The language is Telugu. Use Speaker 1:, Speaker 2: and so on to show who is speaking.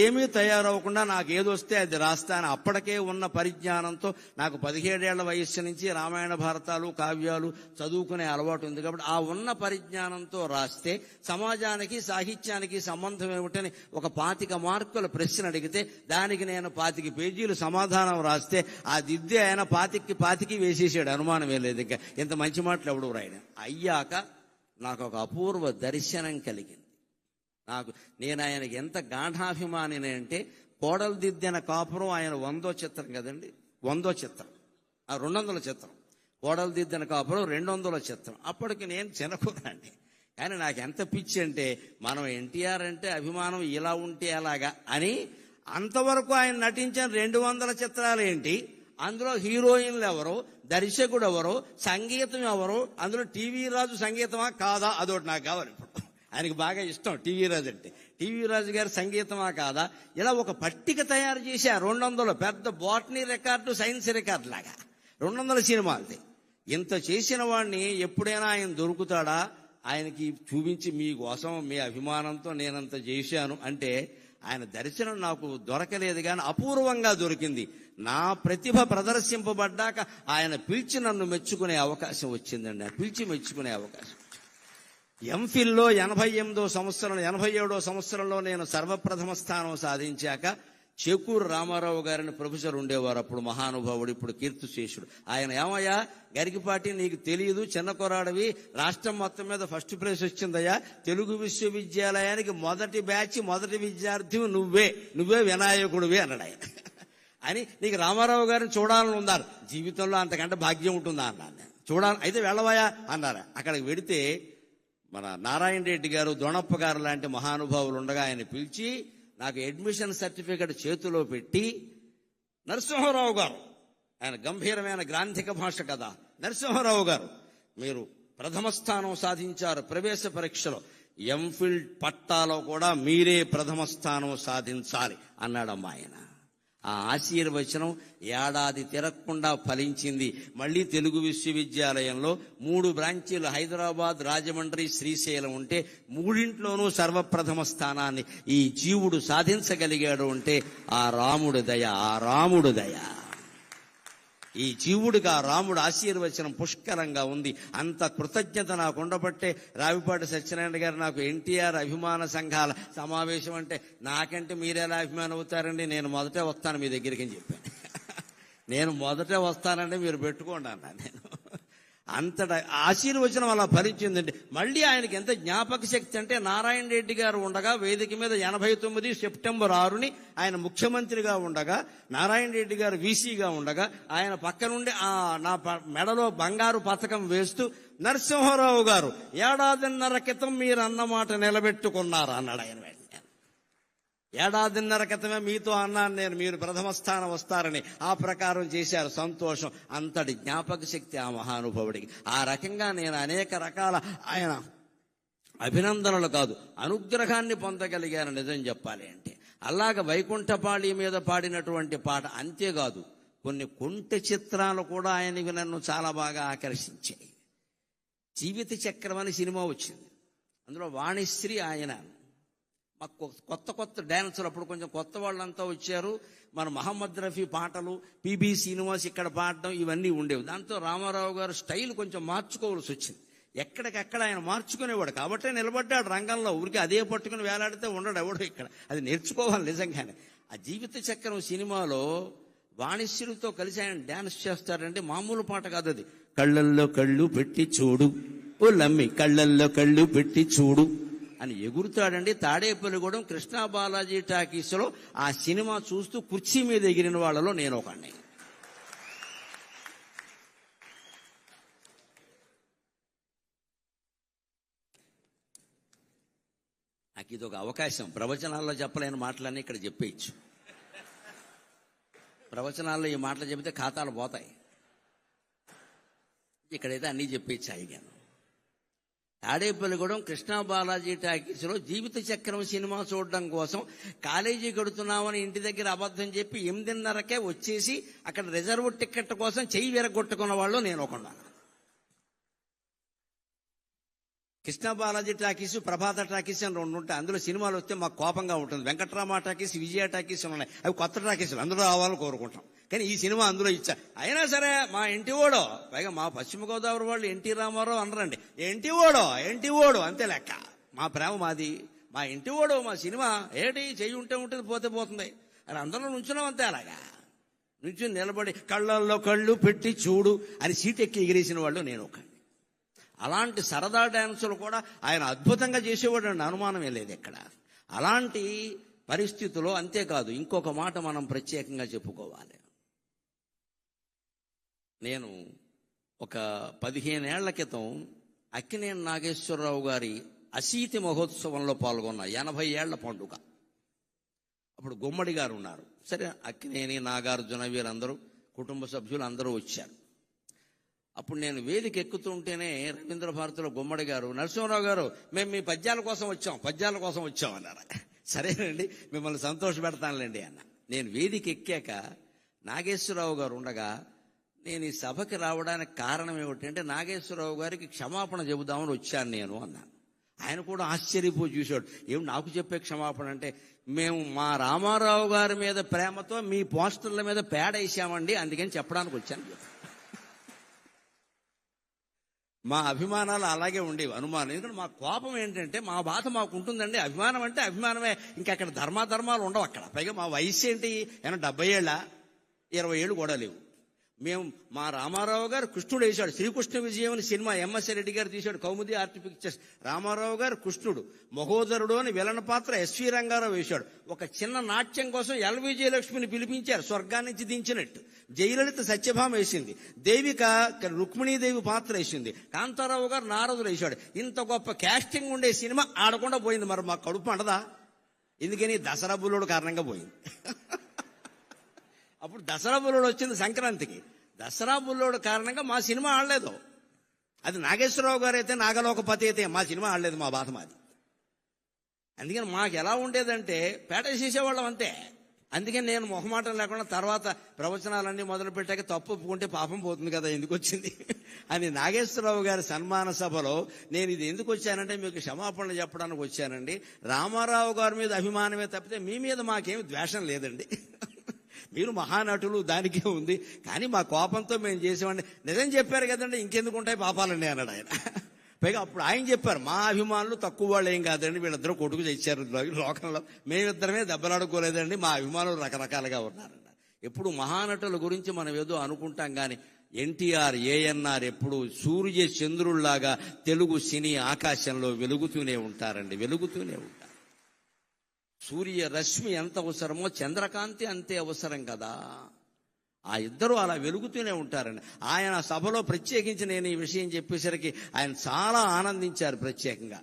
Speaker 1: ఏమీ తయారవకుండా నాకు ఏదొస్తే అది రాస్తాను. అప్పటికే ఉన్న పరిజ్ఞానంతో నాకు 17 ఏళ్ల వయస్సు నుంచి రామాయణ భారతాలు కావ్యాలు చదువుకునే అలవాటు ఉంది కాబట్టి ఆ ఉన్న పరిజ్ఞానంతో రాస్తే సమాజానికి సాహిత్యానికి సంబంధం ఏమిటని ఒక 25 మార్కుల ప్రశ్న అడిగితే దానికి నేను 25 పేజీలు సమాధానం రాస్తే ఆ దిద్దే ఆయన 25 వేసేసాడు. అనుమానం లేదు. ఇంకా ఇంత మంచి మాటలు ఎవడు రాయడం. అయ్యాక నాకు ఒక అపూర్వ దర్శనం కలిగింది. నేను ఆయనకి ఎంత గాఢాభిమానిని అంటే కోడలు దిద్దిన కాపురం ఆయన 100వ చిత్రం కదండి, 100వ చిత్రం, 200ల చిత్రం. కోడలు దిద్దిన కాపురం 200ల చిత్రం. అప్పటికి నేను చిన్నకురాండి. కానీ నాకు ఎంత పిచ్చి అంటే మనం ఎన్టీఆర్ అంటే అభిమానం ఇలా ఉంటే అలాగా అని అంతవరకు ఆయన నటించిన 200 చిత్రాలు ఏంటి, అందులో హీరోయిన్లు ఎవరు, దర్శకుడు ఎవరు, సంగీతం ఎవరు, అందులో టీవీ రాజు సంగీతమా కాదా, అదొకటి నాకు కావాలి. ఇప్పుడు ఆయనకి బాగా ఇష్టం టీవీ రాజు అంటే. టీవీ రాజు గారి సంగీతమా కాదా, ఇలా ఒక పట్టిక తయారు చేశారు. 200 పెద్ద బాటనీ రికార్డు, సైన్స్ రికార్డు లాగా 200 సినిమాలది. ఇంత చేసిన వాడిని ఎప్పుడైనా ఆయన దొరుకుతాడా, ఆయనకి చూపించి మీకోసం మీ అభిమానంతో నేనంత చేశాను అంటే ఆయన దర్శనం నాకు దొరకలేదు. కానీ అపూర్వంగా దొరికింది. నా ప్రతిభ ప్రదర్శింపబడ్డాక ఆయన పిలిచి నన్ను మెచ్చుకునే అవకాశం వచ్చిందండి. పిలిచి మెచ్చుకునే అవకాశం. ఎంఫిల్లో 87వ సంవత్సరంలో నేను సర్వప్రథమ స్థానం సాధించాక చేకూరు రామారావు గారిని ప్రొఫెసర్ ఉండేవారు. అప్పుడు మహానుభావుడు, ఇప్పుడు కీర్తిశేషుడు. ఆయన ఏమయ్యా గరికిపాటి, నీకు తెలియదు, చిన్న కొరాడవి, రాష్ట్రం మొత్తం మీద ఫస్ట్ ప్రైజ్ వచ్చిందయ్యా, తెలుగు విశ్వవిద్యాలయానికి మొదటి బ్యాచ్ మొదటి విద్యార్థి నువ్వే వినాయకుడివి అన్నాడు ఆయన. అని నీకు రామారావు గారిని చూడాలని ఉన్నారు, జీవితంలో అంతకంటే భాగ్యం ఉంటుందా అన్నాను. చూడాలి, అయితే వెళ్ళవయా అన్నారు. అక్కడికి వెడితే మన నారాయణ రెడ్డి గారు, దొణప్ప గారు లాంటి మహానుభావులు ఉండగా ఆయన పిలిచి నాకు అడ్మిషన్ సర్టిఫికెట్ చేతిలో పెట్టి, నరసింహారావు గారు, ఆయన గంభీరమైన గ్రాంధిక భాష కదా, నరసింహారావు గారు మీరు ప్రథమ స్థానం సాధించారు ప్రవేశ పరీక్షలో, ఎంఫిల్ పట్టాలో కూడా మీరే ప్రథమ స్థానం సాధించాలి అన్నాడమ్మా ఆయన. ఆ ఆశీర్వచనం ఏడాది తిరగకుండా ఫలించింది. మళ్ళీ తెలుగు విశ్వవిద్యాలయంలో 3 బ్రాంచీలు, హైదరాబాద్, రాజమండ్రి, శ్రీశైలం ఉంటే 3ంట్లోనూ సర్వప్రథమ స్థానాన్ని ఈ జీవుడు సాధించగలిగాడు అంటే ఆ రాముడు దయ. ఈ జీవుడికి ఆ రాముడు ఆశీర్వచనం పుష్కలంగా ఉంది. అంత కృతజ్ఞత నాకు ఉండబట్టే రావిపాటి సత్యనారాయణ గారు నాకు ఎన్టీఆర్ అభిమాన సంఘాల సమావేశం అంటే నాకంటే మీరెలా అభిమానం అవుతారండి, నేను మొదటే వస్తాను మీ దగ్గరికి అని చెప్పాను. నేను మొదటే వస్తానంటే మీరు పెట్టుకోండి అన్నా. నేను అంతట ఆశీర్వచనం అలా ఫలించిందండి. మళ్ళీ ఆయనకి ఎంత జ్ఞాపక శక్తి అంటే, నారాయణ రెడ్డి గారు ఉండగా వేదిక మీద 89 సెప్టెంబర్ 6ని ఆయన ముఖ్యమంత్రిగా ఉండగా, నారాయణ రెడ్డి గారు వీసీగా ఉండగా ఆయన పక్క నుండి నా మెడలో బంగారు పథకం వేస్తూ, నరసింహారావు గారు 1.5 క్రితం మీరు అన్నమాట నిలబెట్టుకున్నారు అన్నాడు ఆయన. 1.5 క్రితమే మీతో అన్నాను నేను, మీరు ప్రథమ స్థానం వస్తారని. ఆ ప్రకారం చేశారు. సంతోషం. అంతటి జ్ఞాపక శక్తి ఆ మహానుభావుడికి. ఆ రకంగా నేను అనేక రకాల ఆయన అభినందనలు కాదు, అనుగ్రహాన్ని పొందగలిగాను నిజం చెప్పాలి అంటే. అలాగ వైకుంఠపాళి మీద పాడినటువంటి పాట అంతేకాదు, కొన్ని కొంటె చిత్రాలు కూడా ఆయనకి నన్ను చాలా బాగా ఆకర్షించాయి. జీవిత చక్రం అని సినిమా వచ్చింది. అందులో వాణిశ్రీ ఆయన, మాకు కొత్త డాన్సులు, అప్పుడు కొంచెం కొత్త వాళ్ళంతా వచ్చారు. మన మహమ్మద్ రఫీ పాటలు, పిబి శ్రీనివాస్ ఇక్కడ పాడడం, ఇవన్నీ ఉండేవి. దాంతో రామారావు గారు స్టైల్ కొంచెం మార్చుకోవాల్సి వచ్చింది. ఎక్కడికక్కడ ఆయన మార్చుకునేవాడు కాబట్టే నిలబడ్డాడు రంగంలో. ఊరికి అదే పట్టుకుని వేలాడితే ఉండడు ఎవడో ఇక్కడ. అది నేర్చుకోవాలి నిజంగానే. ఆ జీవిత చక్రం సినిమాలో వాణిశ్రీతో కలిసి ఆయన డాన్స్ చేస్తారంటే మామూలు పాట కాదు అది. కళ్ళల్లో కళ్ళు పెట్టి చూడు ఓ లమ్మి, కళ్ళల్లో కళ్ళు పెట్టి చూడు అని ఎగురుతాడండి. తాడేపల్లిగూడెం కృష్ణా బాలాజీ టాకీస్లో ఆ సినిమా చూస్తూ కుర్చీ మీద ఎగిరిన వాళ్ళలో నేను ఒకడిని. నాకు ఇది ఒక అవకాశం. ప్రవచనాల్లో చెప్పలేని మాటలన్నీ ఇక్కడ చెప్పేయచ్చు. ప్రవచనాల్లో ఈ మాటలు చెబితే ఖాతాలు పోతాయి. ఇక్కడైతే అన్నీ చెప్పేయచ్చు అయ్యాను. తాడేపల్లిగూడెం కృష్ణా బాలాజీ టాకీస్లో జీవిత చక్రం సినిమా చూడడం కోసం కాలేజీ కడుతున్నామని ఇంటి దగ్గర అబద్ధం చెప్పి 8:30కే వచ్చేసి అక్కడ రిజర్వ్ టికెట్ కోసం చెయ్యి విరగొట్టుకున్న వాళ్ళు నేను ఒకడు. కృష్ణ బాలాజీ టాకీస్, ప్రభాత టాకీస్ అని రెండు ఉంటాయి. అందులో సినిమాలు వస్తే మాకు కోపంగా ఉంటుంది. వెంకట్రామ టాకీస్, విజయ టాకీస్ ఉన్నాయి. అవి కొత్త టాకీసులు, అందులో రావాలని కోరుకుంటాం. కానీ ఈ సినిమా అందులో ఇచ్చా. అయినా సరే మా ఇంటి ఓడో, పైగా మా పశ్చిమ గోదావరి వాళ్ళు ఎన్టీ రామారావు అనరండి, ఎంటి ఓడో అంతే లెక్క. మా ప్రేమ మాది, మా ఇంటి ఓడో మా సినిమా. ఏంటి చెయ్యి ఉంటే ఉంటుంది, పోతే పోతుంది అని అందరూ నుంచున్నాం అంతే. అలాగా నుంచుని నిలబడి కళ్ళల్లో కళ్ళు పెట్టి చూడు అని సీట్ ఎక్కి ఎగిరేసిన వాళ్ళు నేను ఒక. అలాంటి సరదా డాన్సులు కూడా ఆయన అద్భుతంగా చేసేవాడు అండి, అనుమానమే లేదు ఎక్కడ. అలాంటి పరిస్థితుల్లో అంతేకాదు, ఇంకొక మాట మనం ప్రత్యేకంగా చెప్పుకోవాలి. నేను ఒక 15 ఏళ్ల క్రితం అక్కినేని నాగేశ్వరరావు గారి అశీతి మహోత్సవంలో పాల్గొన్న 80 ఏళ్ల పండుగ. అప్పుడు గుమ్మడి గారు ఉన్నారు. సరే, అక్కినేని, నాగార్జున వీరందరూ కుటుంబ సభ్యులు అందరూ వచ్చారు. అప్పుడు నేను వేదిక ఎక్కుతుంటేనే రవీంద్ర భారతిలో గుమ్మడి గారు, నరసింహరావు గారు, మేము మీ పద్యాల కోసం వచ్చాం అన్నారు. సరేనండి, మిమ్మల్ని సంతోష పెడతానులేండి అన్న. నేను వేదిక ఎక్కాక నాగేశ్వరరావు గారు ఉండగా, నేను ఈ సభకి రావడానికి కారణం ఏమిటంటే నాగేశ్వరరావు గారికి క్షమాపణ చెబుదామని వచ్చాను నేను అన్నాను. ఆయన కూడా ఆశ్చర్యపోయి చూశాడు. ఏమి నాకు చెప్పే క్షమాపణ అంటే, మేము మా రామారావు గారి మీద ప్రేమతో మీ పోస్టర్ల మీద పేడ వేసామండి, అందుకని చెప్పడానికి వచ్చాను. మా అభిమానాలు అలాగే ఉండేవి, అనుమానం. ఎందుకంటే మా కోపం ఏంటంటే, మా బాధ మాకు ఉంటుందండి. అభిమానం అంటే అభిమానమే, ఇంకక్కడ ధర్మాధర్మాలు ఉండవు అక్కడ. పైగా మా వయసు ఏంటి, 70 ఏళ్ళ, 20 ఏళ్ళు కూడా లేవు. మేము మా రామారావు గారు కృష్ణుడు వేశాడు. శ్రీకృష్ణ విజయం అని సినిమా ఎంఎస్ రెడ్డి గారు తీశాడు, కౌముది ఆర్ట్ పిక్చర్స్. రామారావు గారు కృష్ణుడు, మహోదరుడు అని విలన పాత్ర ఎస్వి రంగారావు వేశాడు. ఒక చిన్న నాట్యం కోసం ఎల్వి జయలక్ష్మిని పిలిపించారు, స్వర్గాన్ని నుంచి దించినట్టు. జయలలిత సత్యభామ వేసింది, దేవిక రుక్మిణీదేవి పాత్ర వేసింది, కాంతారావు గారు నారదులు వేశాడు. ఇంత గొప్ప క్యాస్టింగ్ ఉండే సినిమా ఆడకుండా పోయింది. మరి మా కడుపు అంటదా? ఎందుకని? దసరా బుల్లోడు కారణంగా పోయింది. అప్పుడు దసరా బుల్లోడు వచ్చింది సంక్రాంతికి. దసరా బుల్లోడు కారణంగా మా సినిమా ఆడలేదు. అది నాగేశ్వరరావు గారు అయితే, నాగలోకపతి అయితే మా సినిమా ఆడలేదు. మా బాధ మాది. అందుకని మాకు ఎలా ఉండేదంటే పేట చేసేవాళ్ళం అంతే. అందుకని నేను మొహమాటం లేకుండా తర్వాత ప్రవచనాలన్నీ మొదలు పెట్టాక తప్పు ఒప్పుకుంటే పాపం పోతుంది కదా, ఎందుకు వచ్చింది అని నాగేశ్వరరావు గారి సన్మాన సభలో నేను ఇది ఎందుకు వచ్చానంటే మీకు క్షమాపణలు చెప్పడానికి వచ్చానండి. రామారావు గారి మీద అభిమానమే తప్పితే మీ మీద మాకేమి ద్వేషం లేదండి. మీరు మహానటులు, దానికే ఉంది. కానీ మా కోపంతో మేము చేసేవాడిని. నిజం చెప్పారు కదండి, ఇంకెందుకు ఉంటాయి పాపాలండి అన్నాడు ఆయన. పైగా అప్పుడు ఆయన చెప్పారు, మా అభిమానులు తక్కువ వాళ్ళు ఏం కాదండి, వీళ్ళిద్దరూ కొడుకు తెచ్చారు లోకంలో, మేమిద్దరమే దెబ్బలాడుకోలేదండి, మా అభిమానులు రకరకాలుగా ఉన్నారన్న. ఎప్పుడు మహానటుల గురించి మనం ఏదో అనుకుంటాం కానీ ఎన్టీఆర్, ఏఎన్ఆర్ ఎప్పుడు సూర్య చంద్రుల్లాగా తెలుగు సినీ ఆకాశంలో వెలుగుతూనే ఉంటారండి, వెలుగుతూనే ఉంటారు. సూర్య రశ్మి ఎంత అవసరమో చంద్రకాంతి అంతే అవసరం కదా. ఆ ఇద్దరు అలా వెలుగుతూనే ఉంటారండి. ఆయన సభలో ప్రత్యేకించి నేను ఈ విషయం చెప్పేసరికి ఆయన చాలా ఆనందించారు ప్రత్యేకంగా.